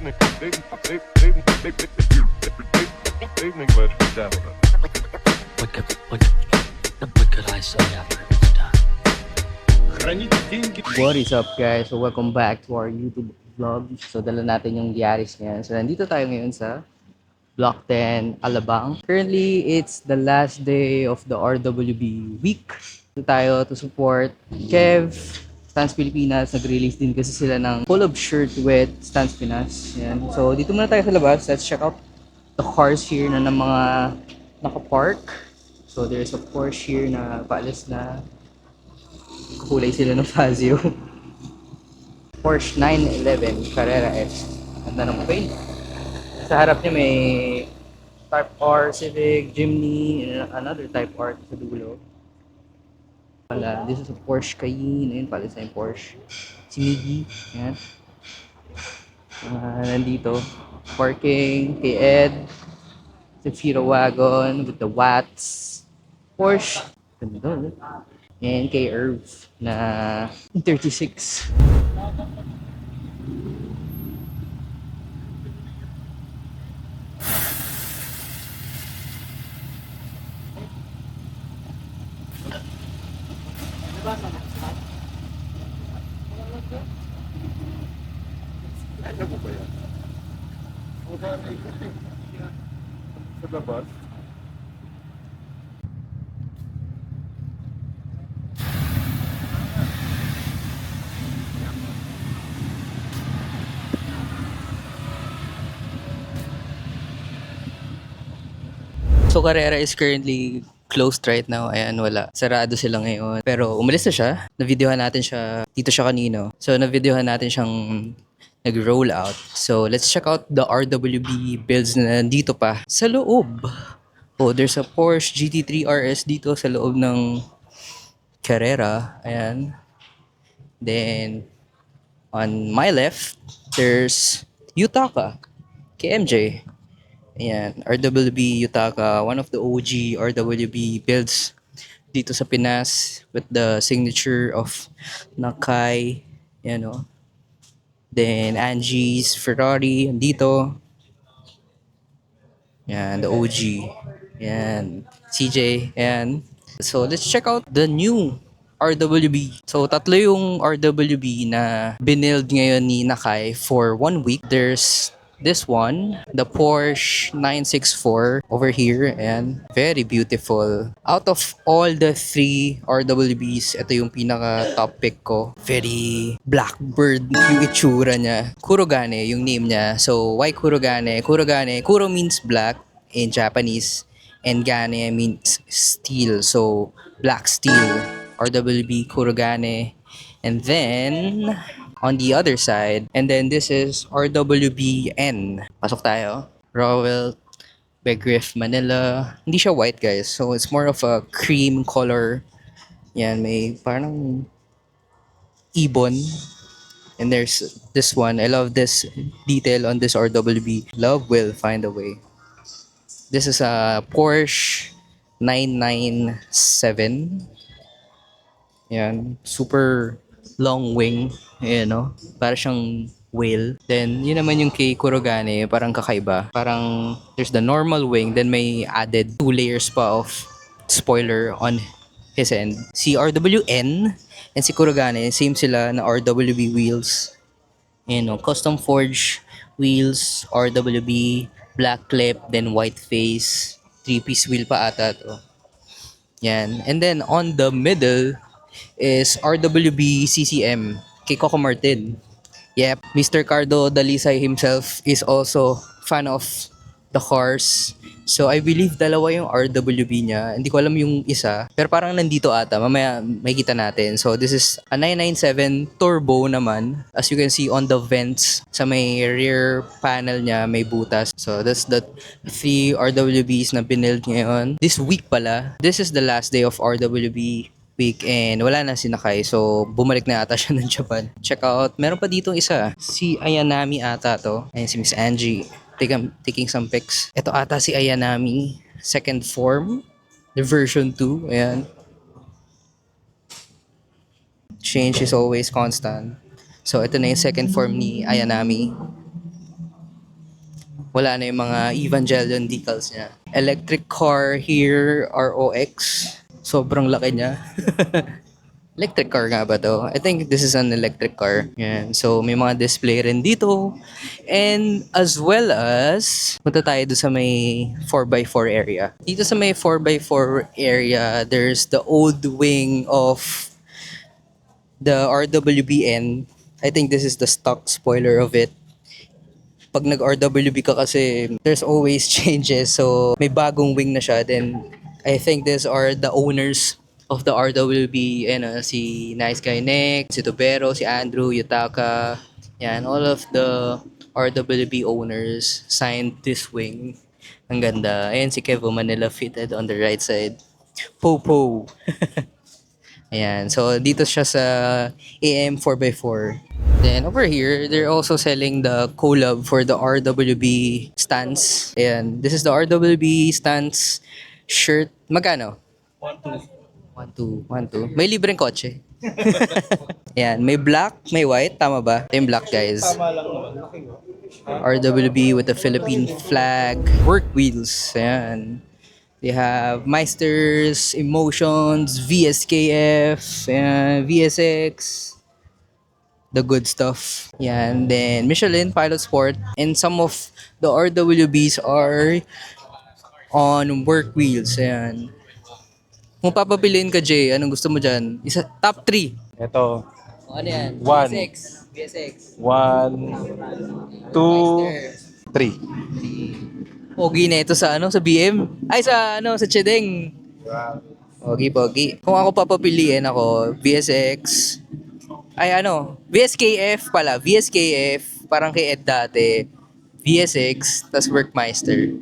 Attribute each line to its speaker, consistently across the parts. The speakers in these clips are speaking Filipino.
Speaker 1: Evening, ladies and gentlemen.
Speaker 2: What could I say after it's done?
Speaker 3: What is up guys? So welcome back to our YouTube vlog. So dala natin yung Yaris ngayon. So nandito tayo ngayon sa Block 10 Alabang. Currently, it's the last day of the RWB week. Dito tayo to support Kev, Stance Pilipinas. Nag-release din kasi sila ng pull-up shirt with Stance Pinas. Yan. So dito muna tayo sa labas. Let's check out the cars here na ng mga nakapark. So there's a Porsche here na paalis na. Kulay sila ng Fazio. Porsche 911 Carrera S. Ganda ng paint. Sa harap niya may Type R, Civic, Jimny, and another Type R sa dulo. Wala. This is a Porsche Cayenne. Ayun, pala sa yung Porsche. Si Miggy. Ayan. Nandito. Parking kay Ed. Zafira Wagon with the Watts. Porsche. Ganda. And kay Irv na 36.
Speaker 1: Ano po ba yan? Sa labas?
Speaker 3: So Carrera is currently closed right now. Ayan, wala. Sarado sila ngayon. Pero umalis na siya. Na-videohan natin siya. Dito siya kanino. So na-videohan natin siyang nag-roll out. So let's check out the RWB builds na nandito pa sa loob. Oh, there's a Porsche GT3 RS dito sa loob ng Carrera. Ayan. Then on my left, there's Yutaka KMJ. Ayan, RWB Yutaka, one of the OG RWB builds dito sa Pinas with the signature of Nakai, you know. Then Angie's Ferrari dito. Yan, the OG. Yan, CJ. Yan. So let's check out the new RWB. So tatlo yung RWB na binild ngayon ni Nakai for 1 week. There's this one, the Porsche 964 over here, and very beautiful. Out of all the 3 RWBs, ito yung pinaka top pick ko. Very blackbird yung itsura niya. Kurogane yung name niya. So why Kurogane? Kurogane, Kuro means black in Japanese, and Gane means steel. So black steel, RWB Kurogane. And then on the other side, and then this is RWBN. Pasok tayo. Rowell Begriff Manila. Hindi siya white guys, so it's more of a cream color. Yan, may parang ibon. And there's this one. I love this detail on this RWB. Love will find a way. This is a Porsche 997. Yan, super long wing. Ayan, no? Para siyang whale. Then, yun naman yung kay Kurogane, parang kakaiba. Parang, there's the normal wing, then may added 2 layers pa of spoiler on his end. Si RWN and si Kurogane, same sila na RWB wheels. Ayan, no? Custom forge wheels, RWB, black clip, then white face. 3-piece wheel pa ata to. Yan. And then, on the middle is RWB CCM kay Coco Martin. Yep, Mr. Cardo Dalisay himself is also fan of the cars. So I believe dalawa yung RWB niya. Hindi ko alam yung isa, pero parang nandito ata. Mamaya makikita natin. So this is a 997 turbo naman. As you can see on the vents, sa may rear panel niya may butas. So that's the 3 RWBs na binild ngayon. This week pala, this is the last day of RWB week and wala na si Nakai, so bumalik na ata siya ng Japan. Check out, meron pa dito isa, si Ayanami ata to. Ayun si Miss Angie taking some pics. Ito ata si Ayanami, second form, the version 2. Ayan, change is always constant. So ito na yung second form ni Ayanami. Wala na yung mga Evangelion decals niya. Electric car here, ROX. Sobrang laki niya. Electric car nga ba to? I think this is an electric car. Yan. So, may mga display rin dito. And as well as, punta tayo doon sa may 4x4 area. Dito sa may 4x4 area, there's the old wing of the RWBN. I think this is the stock spoiler of it. Pag nag-RWB ka kasi, there's always changes. So, may bagong wing na siya. Then, I think these are the owners of the RWB. Si Nice Guy Nick, si Tubero, si Andrew, Yutaka. Yan, all of the RWB owners signed this wing. Ang ganda. Ayan si Kevo Manila fitted on the right side. Po-po. Ayan. So, dito siya sa AM 4x4. Then, over here, they're also selling the collab for the RWB stance. Ayan. This is the RWB stance shirt. Magkano? 1-2. 1-2. May libreng kotse. Ayan. May black, may white. Tama ba? Ito yung black, guys. RWB with the Philippine flag. Work wheels. Ayan. They have Meisters, Emotions, VSKF, VSX, the good stuff. Yan. Then Michelin Pilot Sport. And some of the RWBs are on work wheels. Ayan. Kung papapiliin ka, Jay, anong gusto mo dyan? Isa, top 3.
Speaker 4: Ito.
Speaker 3: Ano yan?
Speaker 4: One.
Speaker 3: VSX. VSX.
Speaker 4: 1, 2, 3.
Speaker 3: Pogi na ito sa sa BM. Ay sa Chedeng. Pogi. Kung ako papapiliin ako, VSX. Ay VSKF pala. VSKF, parang kay Ed dati. VSX, tas Workmeister.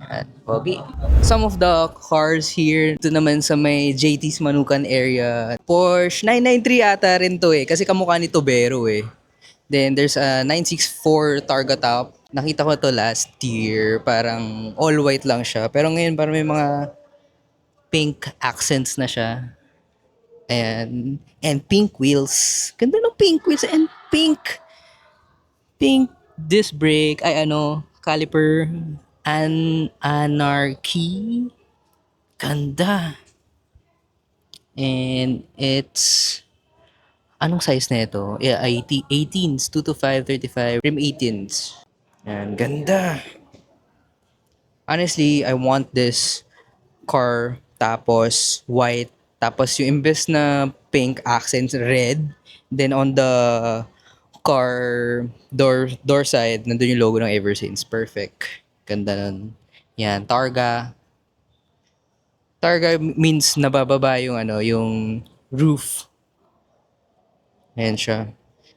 Speaker 3: Yan, pogi. Some of the cars here, ito naman sa may JT's Manukan area. Porsche 993 ata rin to kasi kamukha ni Tobero Then there's a 964 Targa top. Nakita ko to last year, parang all white lang siya. Pero ngayon parang may mga pink accents na siya. And pink wheels. Ganda ng pink wheels and pink disc brake. Caliper. Anarchy. Ganda. And it's anong size na ito? 18s, 2 to 5, 35, rim 18s. Yan, ganda. Honestly, I want this car tapos white tapos yung imbes na pink accents red. Then on the car door side, nandun yung logo ng Eversince. Perfect. Ganda nun. Yan, Targa. Targa means nabababa yung yung roof. Ayan siya.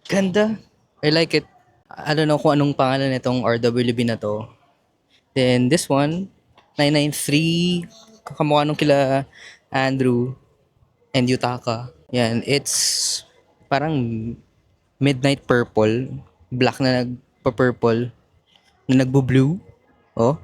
Speaker 3: Ganda. I like it. I don't know kung anong pangalan nitong RWB na to. Then this one, 993, kamukha nung kila Andrew and Yutaka. Yan, it's parang midnight purple, black na nagpa-purple, na nagbo-blue. Oh.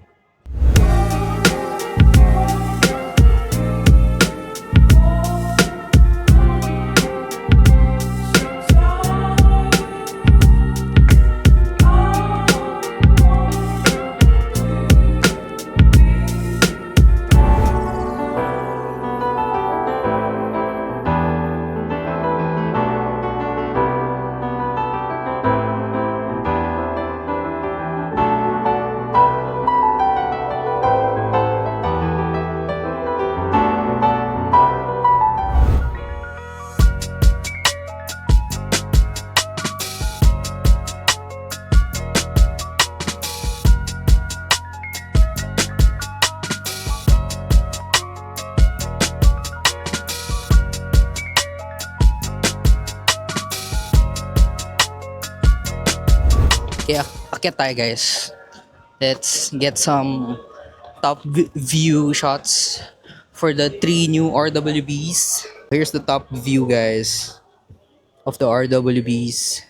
Speaker 3: Kaya akyat tayo guys. Let's get some top view shots for the 3 new RWBs. Here's the top view guys of the RWBs.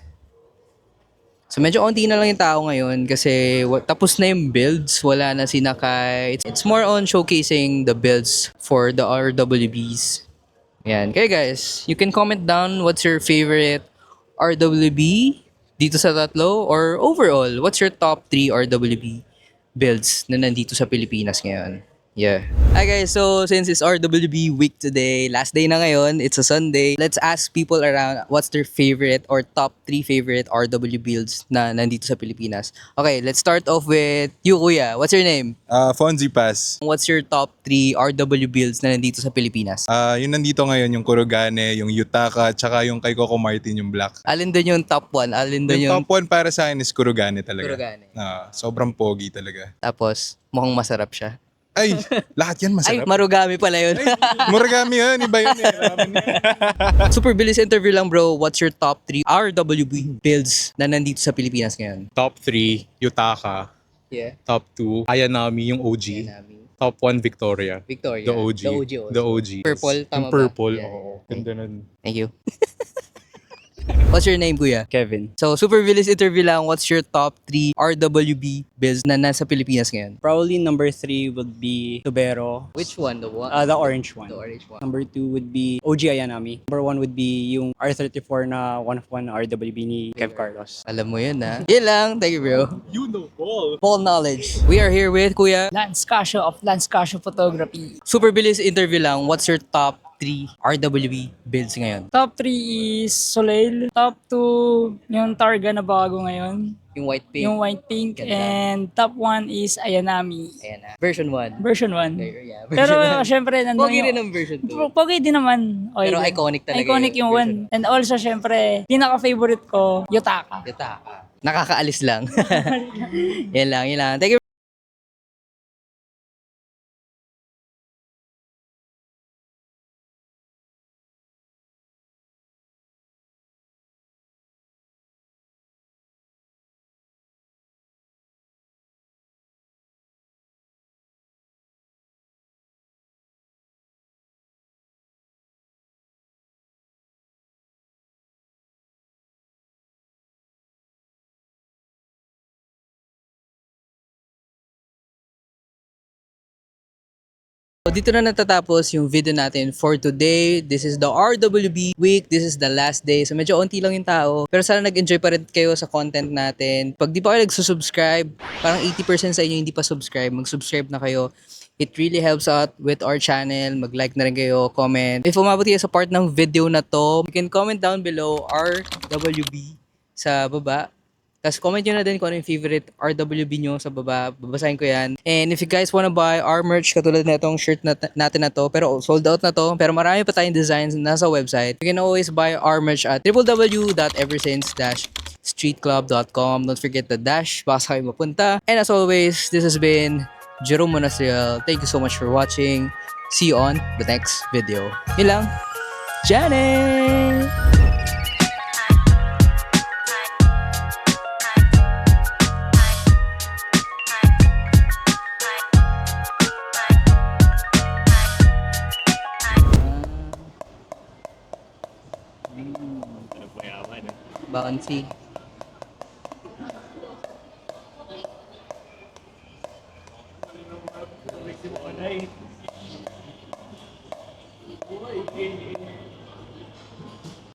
Speaker 3: So medyo onti na lang yung tao ngayon kasi tapos na yung builds, wala na si Nakai. It's more on showcasing the builds for the RWBs. Yan. Kaya guys, you can comment down what's your favorite RWB dito sa tatlo or overall, what's your top 3 RWB builds na nandito sa Pilipinas ngayon. Yeah. Hi guys, so since it's RWB week today, last day na ngayon, it's a Sunday, let's ask people around what's their favorite or top 3 favorite RW builds na nandito sa Pilipinas. Okay, let's start off with you, Kuya. What's your name?
Speaker 5: Fonzie Pass.
Speaker 3: What's your top 3 RW builds na nandito sa Pilipinas?
Speaker 5: Yung nandito ngayon, yung Kurogane, yung Yutaka, tsaka yung kay Coco Martin, yung Black.
Speaker 3: Alin doon yung top 1? Alin doon
Speaker 5: Yung top 1 para sa akin is Kurogane talaga.
Speaker 3: Kurogane.
Speaker 5: Sobrang pogi talaga.
Speaker 3: Tapos, mukhang masarap siya.
Speaker 5: Ay, lahat yan
Speaker 3: Ay,
Speaker 5: masarap.
Speaker 3: marugami pala yun.
Speaker 5: Muragami yan, iba yun eh. Ramen yan.
Speaker 3: Super bilis interview lang bro, what's your top 3 RWB builds na nandito sa Pilipinas ngayon?
Speaker 6: Top 3, Yutaka.
Speaker 3: Yeah.
Speaker 6: Top 2, Ayanami, yung OG. Top 1, Victoria.
Speaker 3: Victoria.
Speaker 6: The OG.
Speaker 3: The OG also.
Speaker 6: The OG.
Speaker 3: Purple, tama
Speaker 6: Yung purple,
Speaker 3: ba? Yeah,
Speaker 6: oo.
Speaker 3: yeah.
Speaker 6: Ganda nun.
Speaker 3: Thank you. What's your name, Kuya?
Speaker 7: Kevin.
Speaker 3: So, super bilis interview lang, what's your top 3 RWB builds na nasa Pilipinas ngayon?
Speaker 7: Probably number 3 would be Tubero.
Speaker 3: Which one? The one?
Speaker 7: The orange one.
Speaker 3: The orange one.
Speaker 7: Number 2 would be OG Ayanami. Number 1 would be yung R34 na 1 of 1 RWB ni Kev Carlos.
Speaker 3: Alam mo yun, ha? Yun lang. Thank you, bro.
Speaker 6: You know all.
Speaker 3: Ball knowledge. We are here with Kuya.
Speaker 8: Lance Casio of Lance Casio Photography.
Speaker 3: Super bilis interview lang, what's your top 3 RWB builds ngayon?
Speaker 8: Top 3 is Soleil. Top 2, yung Targa na bago ngayon.
Speaker 3: Yung white pink.
Speaker 8: Yung white pink.
Speaker 3: Ganda.
Speaker 8: And top 1 is Ayanami.
Speaker 3: Ayan na. Version 1.
Speaker 8: Version 1.
Speaker 3: Yeah,
Speaker 8: Pero
Speaker 3: version 1.
Speaker 8: syempre, nandun
Speaker 3: Pogi rin
Speaker 8: yung...
Speaker 3: ang version 2.
Speaker 8: Pogi din naman. Okay
Speaker 3: Pero
Speaker 8: din.
Speaker 3: iconic talaga
Speaker 8: Iconic
Speaker 3: yung
Speaker 8: yung 1. And also, syempre, pinaka-favorite ko, Yutaka.
Speaker 3: Yutaka. Nakakaalis lang. Yan lang, yan lang. Thank you. So, dito na natatapos yung video natin for today. This is the RWB week. This is the last day. So medyo onti lang yung tao. Pero sana nag-enjoy pa rin kayo sa content natin. Pag di pa kayo nagsusubscribe, parang 80% sa inyo hindi pa subscribe, mag-subscribe na kayo. It really helps out with our channel. Mag-like na rin kayo, comment. If umabot kayo sa part ng video na to, you can comment down below RWB sa baba. Tapos comment nyo na din kung ano yung favorite RWB nyo sa baba. Babasahin ko yan. And if you guys wanna buy our merch, katulad na itong shirt natin na to, pero sold out na to, pero marami pa tayong designs na nasa website. You can always buy our merch at www.eversince-streetclub.com. Don't forget the dash, baka kayo mapunta. And as always, this has been Jerome Monasriel. Thank you so much for watching. See you on the next video. Yun lang. Janet! Bouncy.